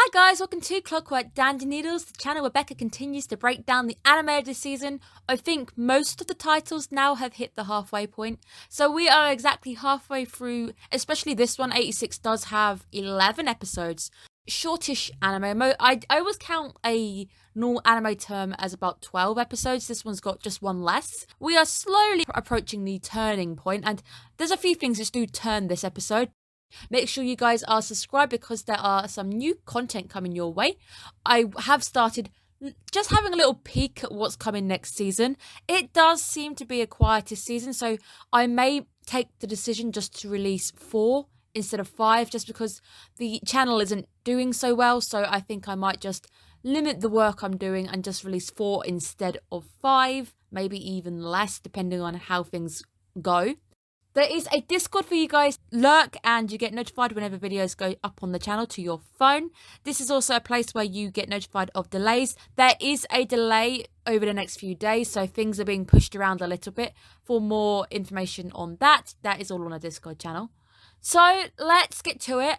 Hi guys, welcome to Clockwork Dandy Noodles, the channel where Becca continues to break down the anime of this season. I think most of the titles now have hit the halfway point, so we are exactly halfway through, especially this one. 86 does have 11 episodes. Shortish anime. I always count a normal anime term as about 12 episodes. This one's got just one less. We are slowly approaching the turning point, and there's a few things that do turn this episode. Make sure you guys are subscribed because there are some new content coming your way. I have started just having a little peek at what's coming next season. It does seem to be a quieter season, so I may take the decision just to release 4 instead of 5 just because the channel isn't doing so well. So I think I might just limit the work I'm doing and just release 4 instead of 5, maybe even less depending on how things go. There is a Discord for you guys. Lurk and you get notified whenever videos go up on the channel to your phone. This is also a place where you get notified of delays. There is a delay over the next few days, so things are being pushed around a little bit. For more information on that, that is all on a Discord channel. So let's get to it.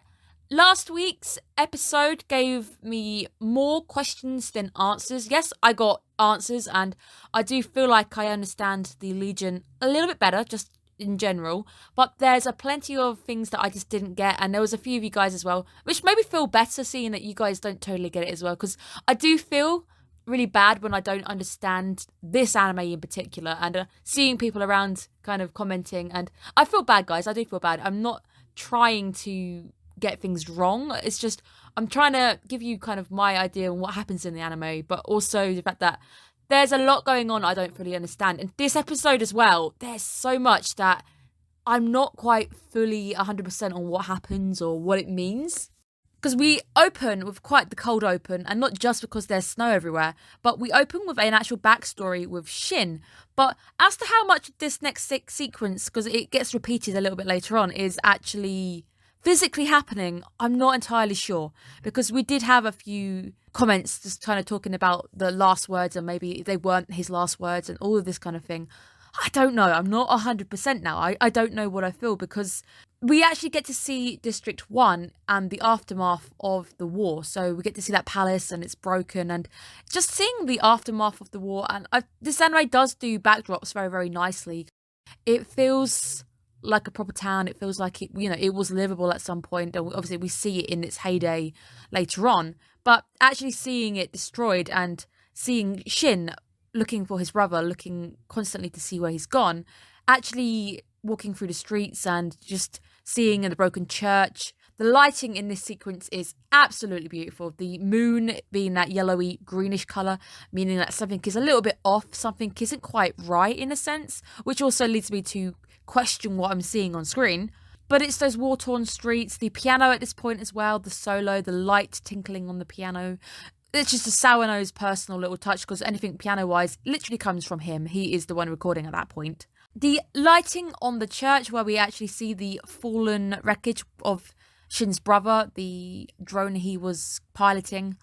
Last week's episode gave me more questions than answers. Yes, I got answers and I do feel like I understand the Legion a little bit better, just in general, but there's a plenty of things that I just didn't get, and there was a few of you guys as well, which made me feel better seeing that you guys don't totally get it as well, because I do feel really bad when I don't understand this anime in particular, and seeing people around kind of commenting, and I feel bad, guys. I do feel bad. I'm not trying to get things wrong, it's just I'm trying to give you kind of my idea on what happens in the anime, but also the fact that there's a lot going on I don't fully understand. And this episode as well, there's so much that I'm not quite fully 100% on what happens or what it means. Because we open with quite the cold open, and not just because there's snow everywhere, but we open with an actual backstory with Shin. But as to how much this next sequence, because it gets repeated a little bit later on, is actually physically happening, I'm not entirely sure, because we did have a few comments just kind of talking about the last words and maybe they weren't his last words and all of this kind of thing. I don't know. I'm not 100% now. I don't know what I feel, because we actually get to see District 1 and the aftermath of the war. So we get to see that palace and it's broken, and just seeing the aftermath of the war. And this anime does do backdrops very, very nicely. It feels like a proper town. It feels like it was livable at some point, and obviously we see it in its heyday later on, but actually seeing it destroyed and seeing Shin looking for his brother, looking constantly to see where he's gone, actually walking through the streets and just seeing the broken church. The lighting in this sequence is absolutely beautiful. The moon being that yellowy greenish colour, meaning that something is a little bit off, something isn't quite right in a sense, which also leads me to question what I'm seeing on screen. But it's those war-torn streets, the piano at this point as well, the solo, the light tinkling on the piano. It's just a Sawano's personal little touch, because anything piano-wise literally comes from him. He is the one recording at that point. The lighting on the church, where we actually see the fallen wreckage of Shin's brother, the drone he was piloting.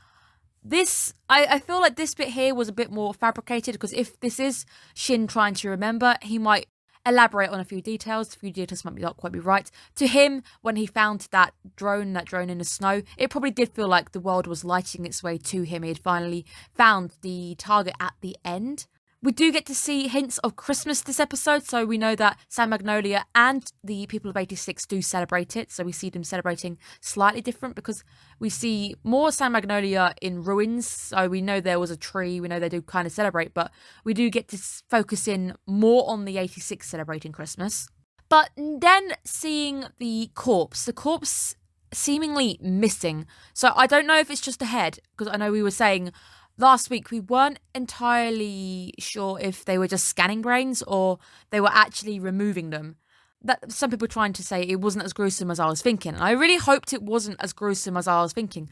This, I feel like this bit here was a bit more fabricated, because if this is Shin trying to remember, he might elaborate on a few details. A few details might not quite be right. To him, when he found that drone in the snow, it probably did feel like the world was lighting its way to him. He had finally found the target at the end. We do get to see hints of Christmas this episode, so we know that San Magnolia and the people of 86 do celebrate it, so we see them celebrating slightly different, because we see more San Magnolia in ruins, so we know there was a tree, we know they do kind of celebrate, but we do get to focus in more on the 86 celebrating Christmas. But then seeing the corpse seemingly missing, so I don't know if it's just a head, because I know we were saying last week we weren't entirely sure if they were just scanning brains or they were actually removing them. That some people trying to say it wasn't as gruesome as I was thinking. And I really hoped it wasn't as gruesome as I was thinking.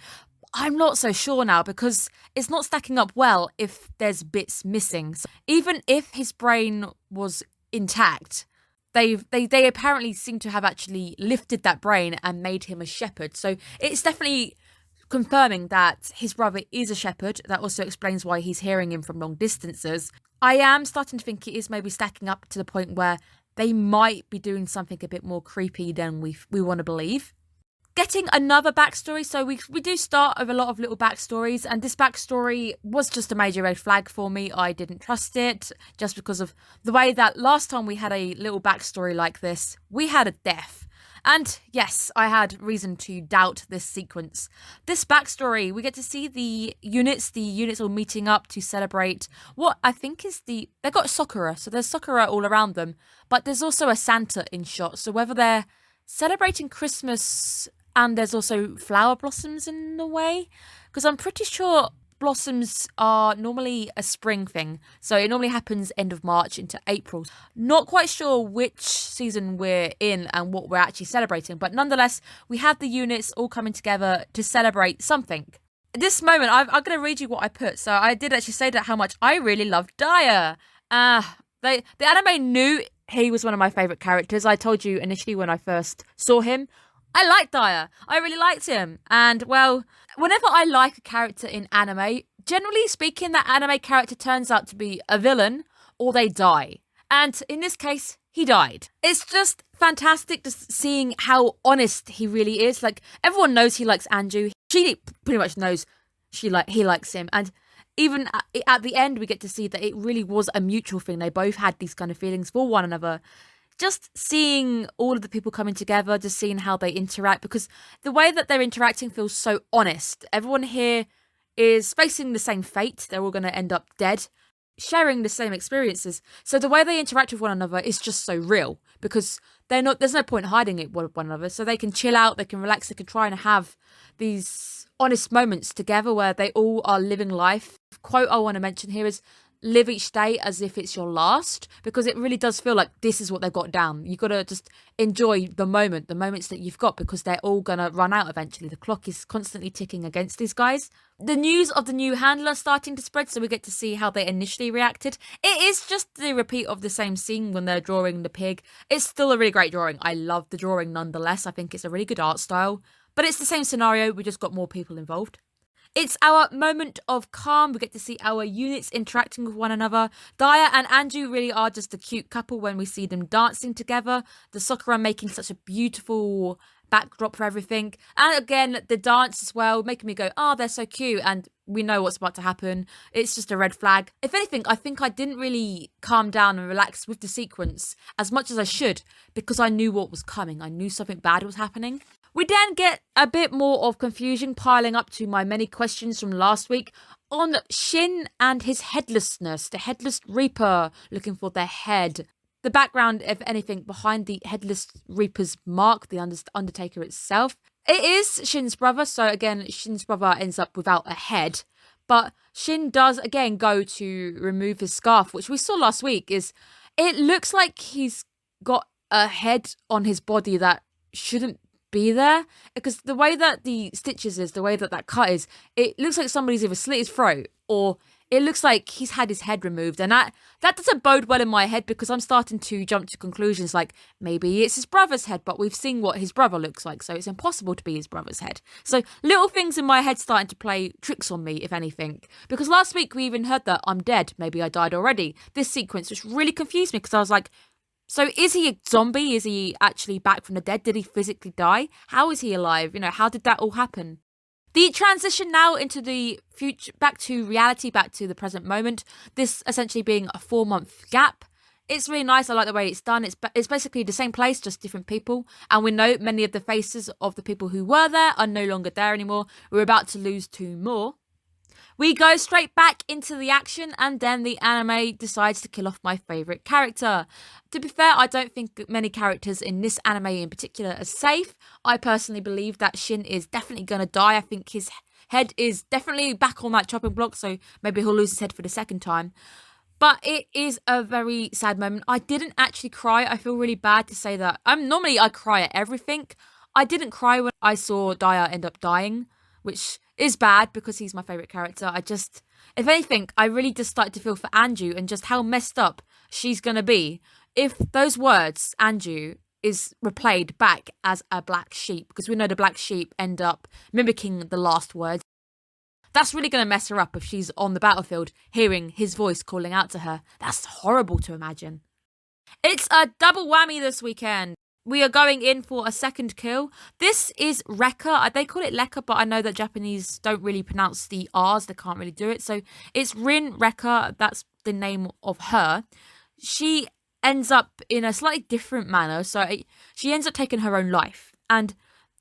I'm not so sure now, because it's not stacking up well if there's bits missing. So even if his brain was intact, they apparently seem to have actually lifted that brain and made him a shepherd. So it's definitely confirming that his brother is a shepherd. That also explains why he's hearing him from long distances. I am starting to think it is maybe stacking up to the point where they might be doing something a bit more creepy than we want to believe. getting another backstory. So we do start with a lot of little backstories, and this backstory was just a major red flag for me. I didn't trust it just because of the way that last time we had a little backstory like this, we had a death. And yes, I had reason to doubt this sequence. This backstory, we get to see the units all meeting up to celebrate what I think is they've got Sakura, so there's Sakura all around them, but there's also a Santa in shot. So whether they're celebrating Christmas and there's also flower blossoms in the way, because I'm pretty sure blossoms are normally a spring thing, so it normally happens end of March into April. Not quite sure which season we're in and what we're actually celebrating, but nonetheless, we have the units all coming together to celebrate something. At this moment, I'm going to read you what I put. So I did actually say that how much I really loved Daya. The anime knew he was one of my favourite characters. I told you initially when I first saw him, I liked Daya. I really liked him. And, well, whenever I like a character in anime, generally speaking, that anime character turns out to be a villain or they die. And in this case, he died. It's just fantastic just seeing how honest he really is. Like, everyone knows he likes Anju. She pretty much knows he likes him. And even at the end, we get to see that it really was a mutual thing. They both had these kind of feelings for one another. Just seeing all of the people coming together, just seeing how they interact, because the way that they're interacting feels so honest. Everyone here is facing the same fate. They're all going to end up dead, sharing the same experiences. So the way they interact with one another is just so real, because there's no point hiding it with one another. So they can chill out, they can relax, they can try and have these honest moments together where they all are living life. The quote I want to mention here is, live each day as if it's your last, because it really does feel like this is what they've got down. You got to just enjoy the moments that you've got, because they're all going to run out eventually. The clock is constantly ticking against these guys. The news of the new handler starting to spread, so we get to see how they initially reacted. It is just the repeat of the same scene when they're drawing the pig. It's still a really great drawing. I love the drawing nonetheless. I think it's a really good art style, but it's the same scenario. We just got more people involved. It's our moment of calm. We get to see our units interacting with one another. Daya and Anju really are just a cute couple when we see them dancing together. The Sakura making such a beautiful backdrop for everything. And again, the dance as well, making me go, oh, they're so cute. And we know what's about to happen. It's just a red flag. If anything, I think I didn't really calm down and relax with the sequence as much as I should, because I knew what was coming. I knew something bad was happening. We then get a bit more of confusion piling up to my many questions from last week on Shin and his headlessness, the Headless Reaper looking for their head. The background, if anything, behind the Headless Reaper's mark, the Undertaker itself. It is Shin's brother, so again, Shin's brother ends up without a head. But Shin does, again, go to remove his scarf, which we saw last week. It looks like he's got a head on his body that shouldn't be there, because the way that the stitches is, the way that cut is, it looks like somebody's either slit his throat or it looks like he's had his head removed, and that doesn't bode well in my head, because I'm starting to jump to conclusions like maybe it's his brother's head, but we've seen what his brother looks like, so it's impossible to be his brother's head. So little things in my head starting to play tricks on me, if anything, because last week we even heard that I'm dead, maybe I died already. This sequence just really confused me, because I was like, so is he a zombie? Is he actually back from the dead? Did he physically die? How is he alive? How did that all happen? The transition now into the future, back to reality, back to the present moment. This essentially being a 4-month gap. It's really nice. I like the way it's done. It's basically the same place, just different people. And we know many of the faces of the people who were there are no longer there anymore. We're about to lose 2 more. We go straight back into the action, and then the anime decides to kill off my favourite character. To be fair, I don't think many characters in this anime in particular are safe. I personally believe that Shin is definitely going to die. I think his head is definitely back on that chopping block, so maybe he'll lose his head for the second time. But it is a very sad moment. I didn't actually cry. I feel really bad to say that. Normally I cry at everything. I didn't cry when I saw Daya end up dying, which is bad because he's my favourite character. If anything, I really just started to feel for Anju and just how messed up she's going to be if those words, Anju, is replayed back as a black sheep, because we know the black sheep end up mimicking the last words. That's really going to mess her up if she's on the battlefield hearing his voice calling out to her. That's horrible to imagine. It's a double whammy this weekend. we are going in for a second kill. This is Rekka. They call it Lekka, but I know that Japanese don't really pronounce the R's. They can't really do it. So it's Rin Rekka. That's the name of her. She ends up in a slightly different manner. So she ends up taking her own life. And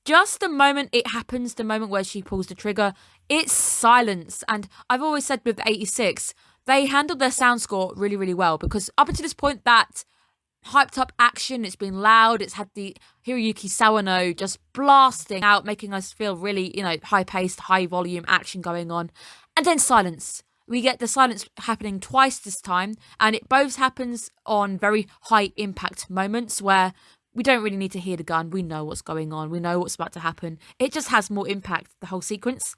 just the moment it happens, the moment where she pulls the trigger, it's silence. And I've always said with 86, they handled their sound score really, really well. Because up until this point, that hyped up action, it's been loud, it's had the Hiroyuki Sawano just blasting out, making us feel really, high paced, high volume action going on. And then silence. We get the silence happening twice this time, and it both happens on very high impact moments where we don't really need to hear the gun. We know what's going on. We know what's about to happen. It just has more impact, the whole sequence.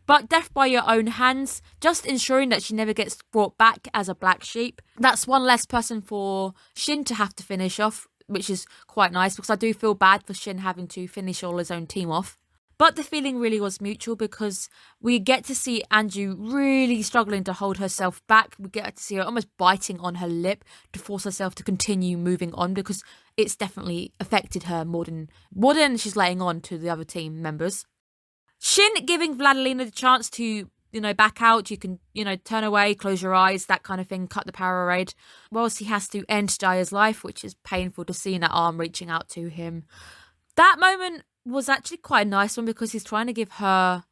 But death by your own hands, just ensuring that she never gets brought back as a black sheep. That's one less person for Shin to have to finish off, which is quite nice because I do feel bad for Shin having to finish all his own team off. But the feeling really was mutual because we get to see Anju really struggling to hold herself back. We get to see her almost biting on her lip to force herself to continue moving on because it's definitely affected her more than she's letting on to the other team members. Shin giving Vladilena the chance to, back out. You can, turn away, close your eyes, that kind of thing, cut the power raid. Whilst he has to end Jaya's life, which is painful to see, that arm reaching out to him. That moment was actually quite a nice one because he's trying to give her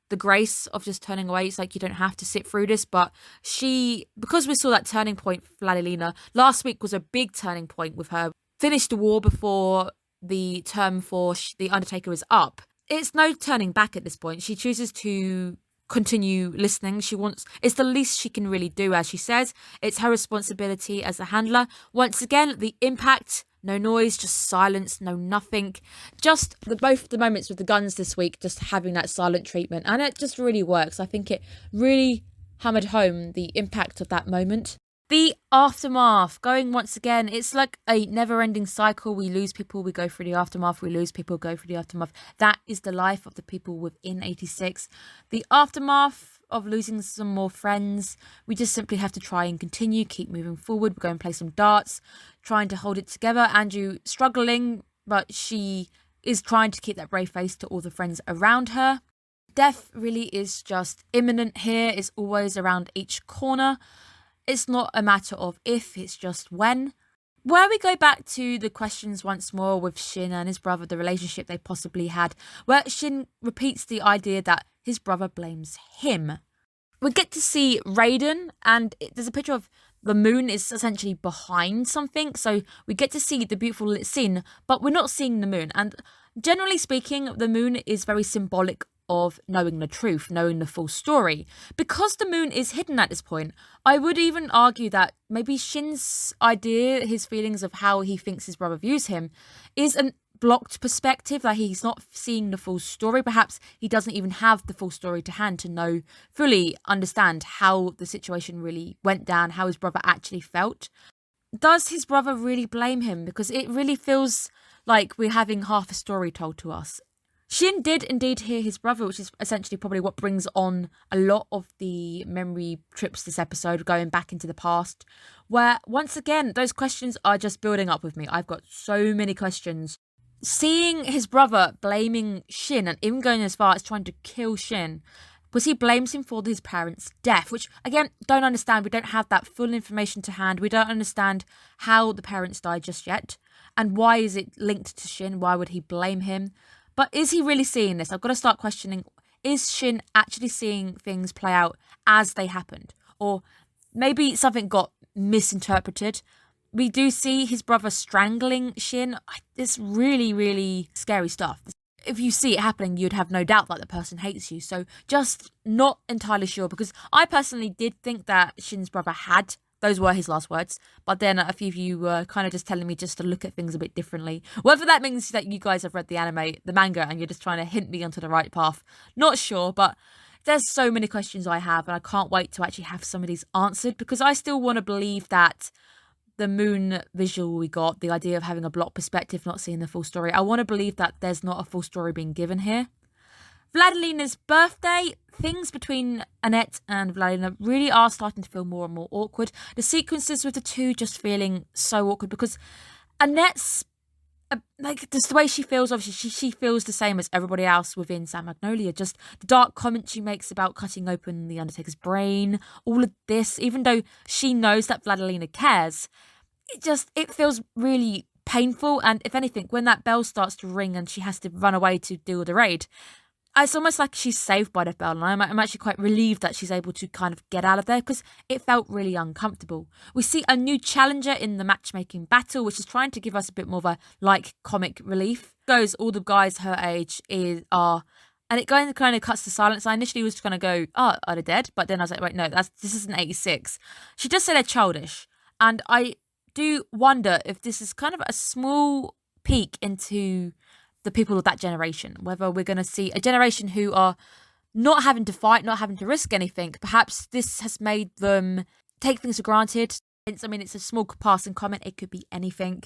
the grace of just turning away. It's like, you don't have to sit through this, but because we saw that turning point for Vladilena, last week was a big turning point with her. Finished the war before the term for the Undertaker was up. It's no turning back at this point. She chooses to continue listening. It's the least she can really do, as she says. It's her responsibility as a handler. Once again, the impact, no noise, just silence, no nothing. Just both the moments with the guns this week, just having that silent treatment. And it just really works. I think it really hammered home the impact of that moment. The aftermath, going once again, it's like a never-ending cycle. We lose people, we go through the aftermath, we lose people, go through the aftermath. That is the life of the people within 86. The aftermath of losing some more friends, we just simply have to try and continue, keep moving forward. We're going to play some darts, trying to hold it together. Anju struggling, but she is trying to keep that brave face to all the friends around her. Death really is just imminent here. It's always around each corner. It's not a matter of if, it's just when. Where we go back to the questions once more with Shin and his brother, the relationship they possibly had, where Shin repeats the idea that his brother blames him. We get to see Raiden, and there's a picture of the moon is essentially behind something, so we get to see the beautiful lit scene, but we're not seeing the moon. And generally speaking, the moon is very symbolic of knowing the truth, knowing the full story. Because the moon is hidden at this point, I would even argue that maybe Shin's idea, his feelings of how he thinks his brother views him, is a blocked perspective, that he's not seeing the full story. Perhaps he doesn't even have the full story to hand to fully understand how the situation really went down, how his brother actually felt. Does his brother really blame him? Because it really feels like we're having half a story told to us. Shin did indeed hear his brother, which is essentially probably what brings on a lot of the memory trips this episode, going back into the past, where once again, those questions are just building up with me. I've got so many questions. Seeing his brother blaming Shin and even going as far as trying to kill Shin, because he blames him for his parents' death, which again, don't understand. We don't have that full information to hand. We don't understand how the parents died just yet. And why is it linked to Shin? Why would he blame him? But is he really seeing this? I've got to start questioning, is Shin actually seeing things play out as they happened? Or maybe something got misinterpreted. We do see his brother strangling Shin. It's really, really scary stuff. If you see it happening, you'd have no doubt that the person hates you. So just not entirely sure, because I personally did think that Shin's brother had. Those were his last words. But then a few of you were kind of just telling me just to look at things a bit differently. Whether that means that you guys have read the manga, and you're just trying to hint me onto the right path. Not sure, but there's so many questions I have, and I can't wait to actually have some of these answered, because I still want to believe that the moon visual we got, the idea of having a block perspective, not seeing the full story, I want to believe that there's not a full story being given here. Vladilena's birthday, things between Annette and Vladilena really are starting to feel more and more awkward. The sequences with the two just feeling so awkward, because Annette's like just the way she feels. Obviously, she feels the same as everybody else within San Magnolia. Just the dark comments she makes about cutting open the Undertaker's brain, all of this, even though she knows that Vladilena cares, it feels really painful. And if anything, when that bell starts to ring and she has to run away to do the raid, it's almost like she's saved by the bell, and I'm actually quite relieved that she's able to kind of get out of there because it felt really uncomfortable. We see a new challenger in the matchmaking battle, which is trying to give us a bit more of a comic relief. All the guys her age are, and it kind of cuts to silence. I initially was going to go, oh, are they dead? But then I was like, wait, no, this isn't 86. She does say they're childish, and I do wonder if this is kind of a small peek into the people of that generation, whether we're going to see a generation who are not having to fight, not having to risk anything. Perhaps this has made them take things for granted. I mean, it's a small passing comment. It could be anything.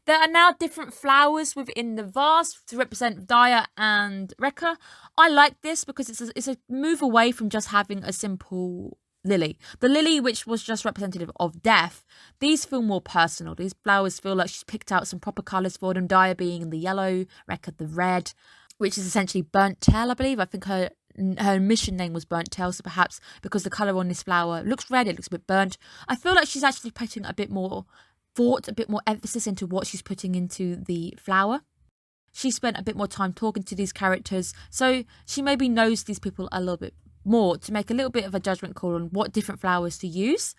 There are now different flowers within the vase to represent Daya and Rekka. I like this because it's a move away from just having a simple lily. The lily, which was just representative of death, these feel more personal. These flowers feel like she's picked out some proper colours for them. Daya being the yellow, Rekka the red, which is essentially burnt tail, I believe. I think her mission name was burnt tail, so perhaps because the colour on this flower looks red, it looks a bit burnt. I feel like she's actually putting a bit more thought, a bit more emphasis into what she's putting into the flower. She spent a bit more time talking to these characters, so she maybe knows these people a little bit more to make a little bit of a judgment call on what different flowers to use.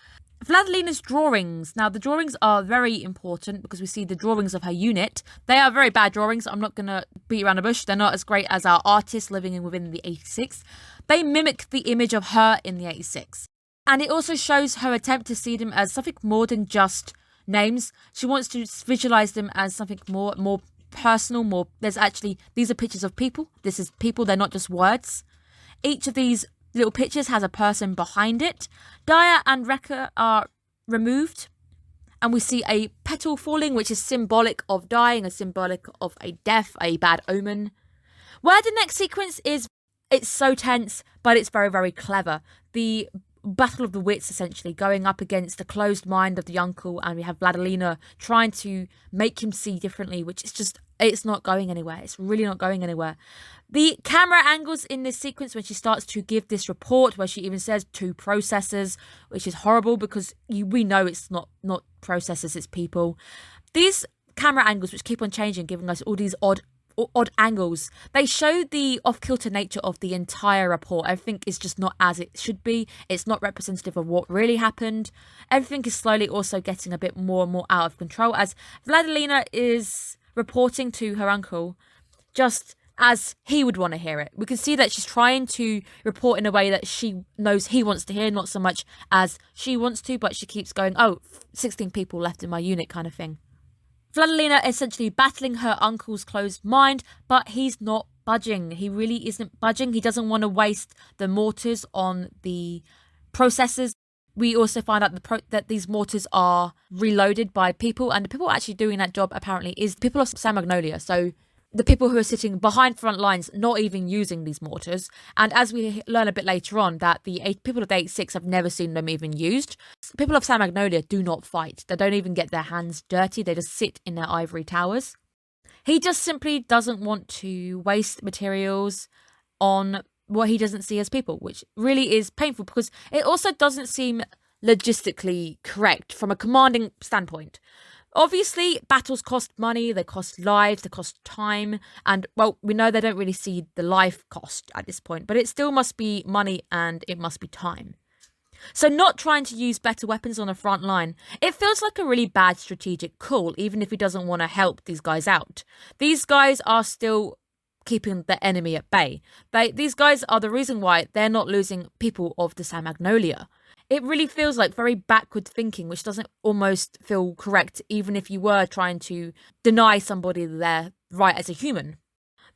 Vladilena's drawings. Now, the drawings are very important because we see the drawings of her unit. They are very bad drawings. I'm not going to beat around the bush. They're not as great as our artists living within the 86. They mimic the image of her in the 86. And it also shows her attempt to see them as something more than just names. She wants to visualize them as something more personal, these are pictures of people. This is people, they're not just words. Each of these little pictures has a person behind it. Daya and Rekka are removed, and we see a petal falling, which is symbolic of dying, a symbolic of a death, a bad omen. Where the next sequence is, it's so tense, but it's very, very clever. The battle of the wits, essentially, going up against the closed mind of the uncle, and we have Vladilena trying to make him see differently, which is just, it's not going anywhere. It's really not going anywhere. The camera angles in this sequence when she starts to give this report, where she even says 2 processors, which is horrible because we know it's not processors, it's people. These camera angles, which keep on changing, giving us all these odd angles, they show the off-kilter nature of the entire report. Everything is just not as it should be. It's not representative of what really happened. Everything is slowly also getting a bit more and more out of control as Vladilena is reporting to her uncle just as he would want to hear it. We can see that she's trying to report in a way that she knows he wants to hear, not so much as she wants to, but she keeps going, 16 people left in my unit kind of thing. Vladilena essentially battling her uncle's closed mind, but he's not budging. He really isn't budging. He doesn't want to waste the mortars on the processors. We also find out that these mortars are reloaded by people, and the people actually doing that job apparently is people of San Magnolia. So the people who are sitting behind front lines, not even using these mortars. And as we learn a bit later on, that the people of the 86 have never seen them even used. People of San Magnolia do not fight. They don't even get their hands dirty. They just sit in their ivory towers. He just simply doesn't want to waste materials on what he doesn't see as people, which really is painful because it also doesn't seem logistically correct from a commanding standpoint. Obviously, battles cost money, they cost lives, they cost time, and, well, we know they don't really see the life cost at this point, but it still must be money and it must be time. So not trying to use better weapons on the front line, it feels like a really bad strategic call, even if he doesn't want to help these guys out. These guys are still keeping the enemy at bay. These guys are the reason why they're not losing people of the San Magnolia. It really feels like very backward thinking, which doesn't almost feel correct, even if you were trying to deny somebody their right as a human.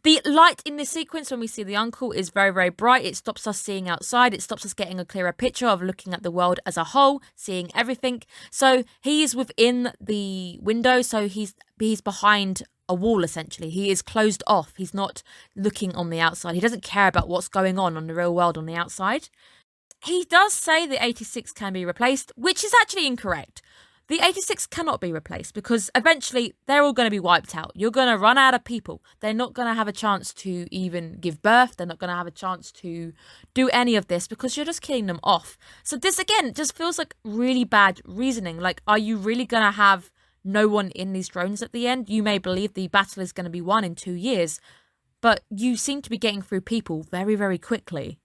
The light in this sequence when we see the uncle is very, very bright. It stops us seeing outside. It stops us getting a clearer picture of looking at the world as a whole, seeing everything. So he is within the window, so he's behind a wall, essentially. He is closed off. He's not looking on the outside. He doesn't care about what's going on the real world on the outside. He does say the 86 can be replaced, which is actually incorrect. The 86 cannot be replaced because eventually they're all going to be wiped out. You're going to run out of people. They're not going to have a chance to even give birth. They're not going to have a chance to do any of this because you're just killing them off. So this, again, just feels like really bad reasoning. Like, are you really going to have no one in these drones at the end? You may believe the battle is going to be won in 2 years, but you seem to be getting through people very, very quickly.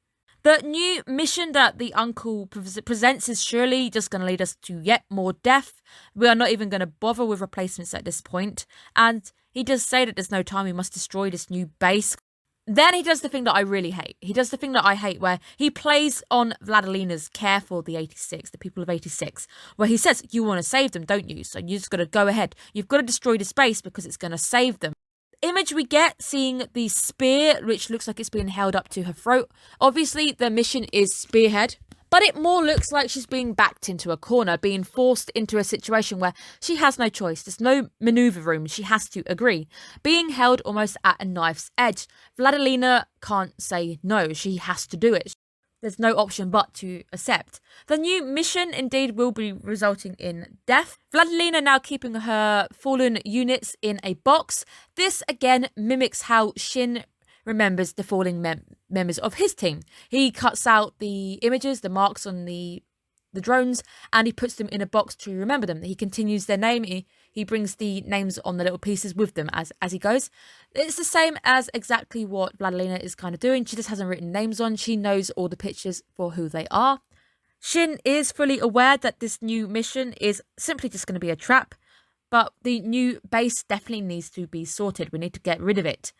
The new mission that the uncle presents is surely just going to lead us to yet more death. We are not even going to bother with replacements at this point. And he does say that there's no time, we must destroy this new base. Then he does the thing that I really hate. He does the thing that I hate where he plays on Vladilina's care for the 86, the people of 86, where he says, you want to save them, don't you? So you just got to go ahead. You've got to destroy this base because it's going to save them. Image we get seeing the spear, which looks like it's being held up to her throat. Obviously, the mission is spearhead, but it more looks like she's being backed into a corner, being forced into a situation where she has no choice. There's no maneuver room. She has to agree. Being held almost at a knife's edge. Vladilina can't say no. She has to do it. There's no option but to accept. The new mission indeed will be resulting in death. Vladilina now keeping her fallen units in a box. This again mimics how Shin remembers the fallen members of his team. He cuts out the images, the marks on the drones, and he puts them in a box to remember them. He continues their name. He brings the names on the little pieces with them as he goes. It's the same as exactly what Vladilina is kind of doing. She just hasn't written names on. She knows all the pictures for who they are. Shin is fully aware that this new mission is simply just going to be a trap, but the new base definitely needs to be sorted. We need to get rid of it.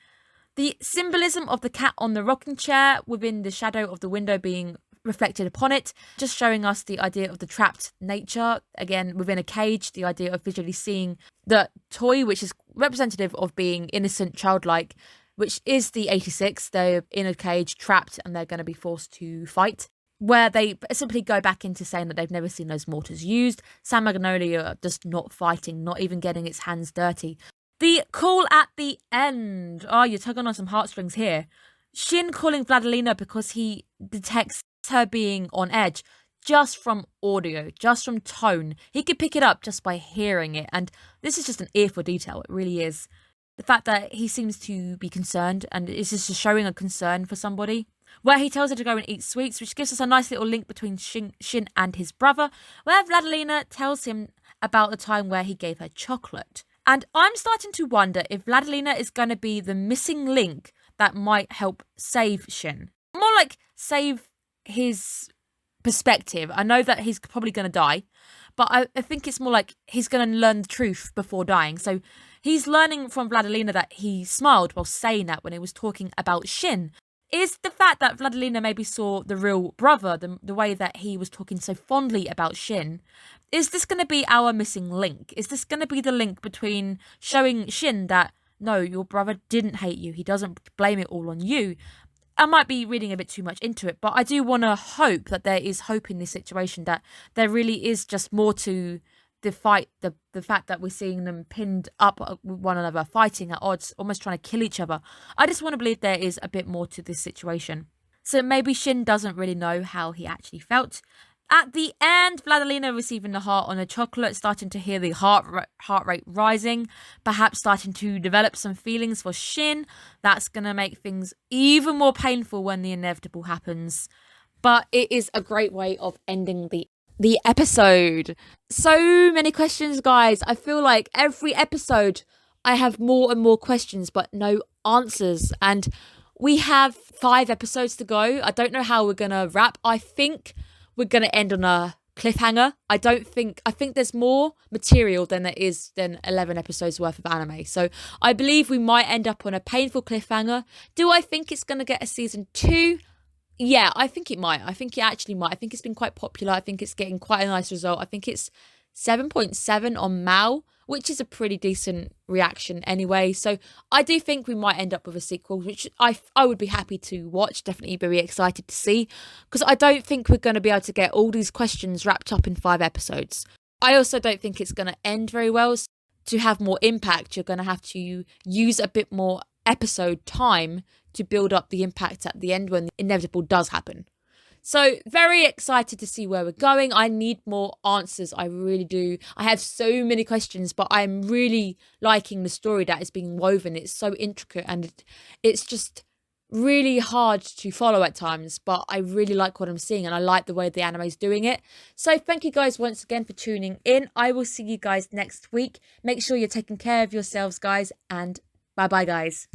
The symbolism of the cat on the rocking chair within the shadow of the window being reflected upon it, just showing us the idea of the trapped nature, again within a cage, the idea of visually seeing the toy, which is representative of being innocent, childlike, which is the 86. They're in a cage, trapped, and they're going to be forced to fight, where they simply go back into saying that they've never seen those mortars used. San Magnolia just not fighting, not even getting its hands dirty. The call at the end. Oh, you're tugging on some heartstrings here. Shin calling Vladilina because he detects her being on edge just from audio, just from tone. He could pick it up just by hearing it, and this is just an ear for detail. It really is. The fact that he seems to be concerned, and it's just showing a concern for somebody, where he tells her to go and eat sweets, which gives us a nice little link between Shin and his brother, where Vladilina tells him about the time where he gave her chocolate. And I'm starting to wonder if Vladilina is going to be the missing link that might help save Shin. More like save his perspective. I know that he's probably going to die, but I think it's more like he's going to learn the truth before dying. So he's learning from Vladilina that he smiled while saying that when he was talking about Shin. Is the fact that Vladilina maybe saw the real brother, the way that he was talking so fondly about Shin, is this going to be our missing link? Is this going to be the link between showing Shin that, no, your brother didn't hate you, he doesn't blame it all on you? I might be reading a bit too much into it, but I do want to hope that there is hope in this situation, that there really is just more to the fight, the fact that we're seeing them pinned up with one another, fighting at odds, almost trying to kill each other. I just want to believe there is a bit more to this situation. So maybe Shin doesn't really know how he actually felt. At the end, Vladilina receiving the heart on a chocolate, starting to hear the heart rate rising, perhaps starting to develop some feelings for Shin. That's going to make things even more painful when the inevitable happens. But it is a great way of ending the episode. So many questions, guys. I feel like every episode I have more and more questions, but no answers. And we have 5 episodes to go. I don't know how we're going to wrap. I think we're going to end on a cliffhanger. I think there's more material than there is than 11 episodes worth of anime. So I believe we might end up on a painful cliffhanger. Do I think it's going to get a season 2? Yeah, I think it might. I think it actually might. I think it's been quite popular. I think it's getting quite a nice result. I think it's 7.7 on Mal, which is a pretty decent reaction anyway. So I do think we might end up with a sequel, which I would be happy to watch, definitely very excited to see, because I don't think we're going to be able to get all these questions wrapped up in 5 episodes. I also don't think it's going to end very well. So to have more impact, you're going to have to use a bit more episode time to build up the impact at the end when the inevitable does happen. So very excited to see where we're going. I need more answers. I really do. I have so many questions, but I'm really liking the story that is being woven. It's so intricate and it's just really hard to follow at times, but I really like what I'm seeing and I like the way the anime is doing it. So thank you guys once again for tuning in. I will see you guys next week. Make sure you're taking care of yourselves, guys, and bye bye, guys.